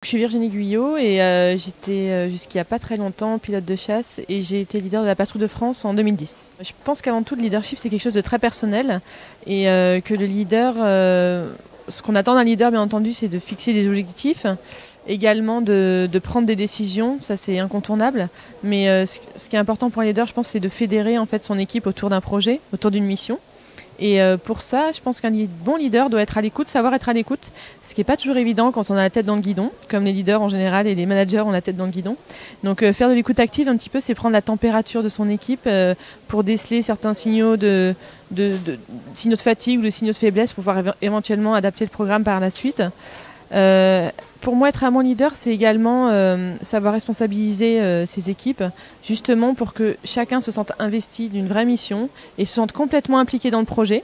Je suis Virginie Guyot et j'étais jusqu'il n'y a pas très longtemps pilote de chasse et j'ai été leader de la patrouille de France en 2010. Je pense qu'avant tout le leadership c'est quelque chose de très personnel et que le leader, ce qu'on attend d'un leader bien entendu c'est de fixer des objectifs, également de prendre des décisions, ça c'est incontournable, mais ce qui est important pour un leader je pense c'est de fédérer en fait son équipe autour d'un projet, autour d'une mission. Et pour ça, je pense qu'un bon leader doit être à l'écoute, savoir être à l'écoute, ce qui n'est pas toujours évident quand on a la tête dans le guidon, comme les leaders en général et les managers ont la tête dans le guidon. Donc faire de l'écoute active un petit peu, c'est prendre la température de son équipe pour déceler certains signaux signaux de fatigue ou de signaux de faiblesse pour pouvoir éventuellement adapter le programme par la suite. Pour moi, être un bon leader, c'est également savoir responsabiliser ses équipes, justement pour que chacun se sente investi d'une vraie mission et se sente complètement impliqué dans le projet.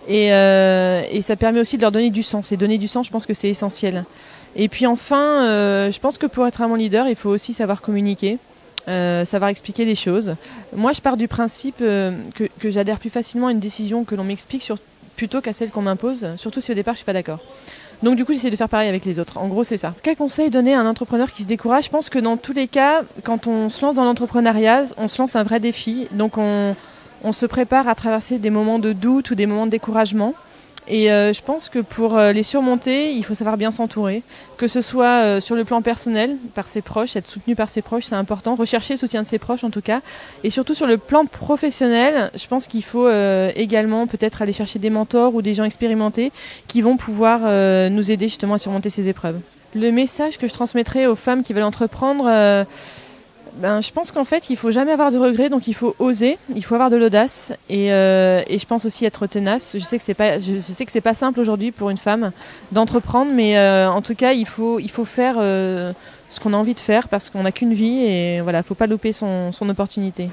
Et ça permet aussi de leur donner du sens. Et donner du sens, je pense que c'est essentiel. Et puis enfin, je pense que pour être un bon leader, il faut aussi savoir communiquer, savoir expliquer les choses. Moi, je pars du principe que j'adhère plus facilement à une décision que l'on m'explique plutôt qu'à celle qu'on m'impose, surtout si au départ, je ne suis pas d'accord. Donc du coup, j'essaie de faire pareil avec les autres. En gros, c'est ça. Quel conseil donner à un entrepreneur qui se décourage ? Je pense que dans tous les cas, quand on se lance dans l'entrepreneuriat, on se lance un vrai défi. Donc on se prépare à traverser des moments de doute ou des moments de découragement. Et je pense que pour les surmonter, il faut savoir bien s'entourer. Que ce soit sur le plan personnel, par ses proches, être soutenu par ses proches, c'est important. Rechercher le soutien de ses proches en tout cas. Et surtout sur le plan professionnel, je pense qu'il faut également peut-être aller chercher des mentors ou des gens expérimentés qui vont pouvoir nous aider justement à surmonter ces épreuves. Le message que je transmettrai aux femmes qui veulent entreprendre... je pense qu'en fait, il ne faut jamais avoir de regrets, donc il faut oser, il faut avoir de l'audace et je pense aussi être tenace. Je sais que c'est pas simple aujourd'hui pour une femme d'entreprendre, mais en tout cas, il faut faire ce qu'on a envie de faire parce qu'on n'a qu'une vie et voilà, faut pas louper son opportunité.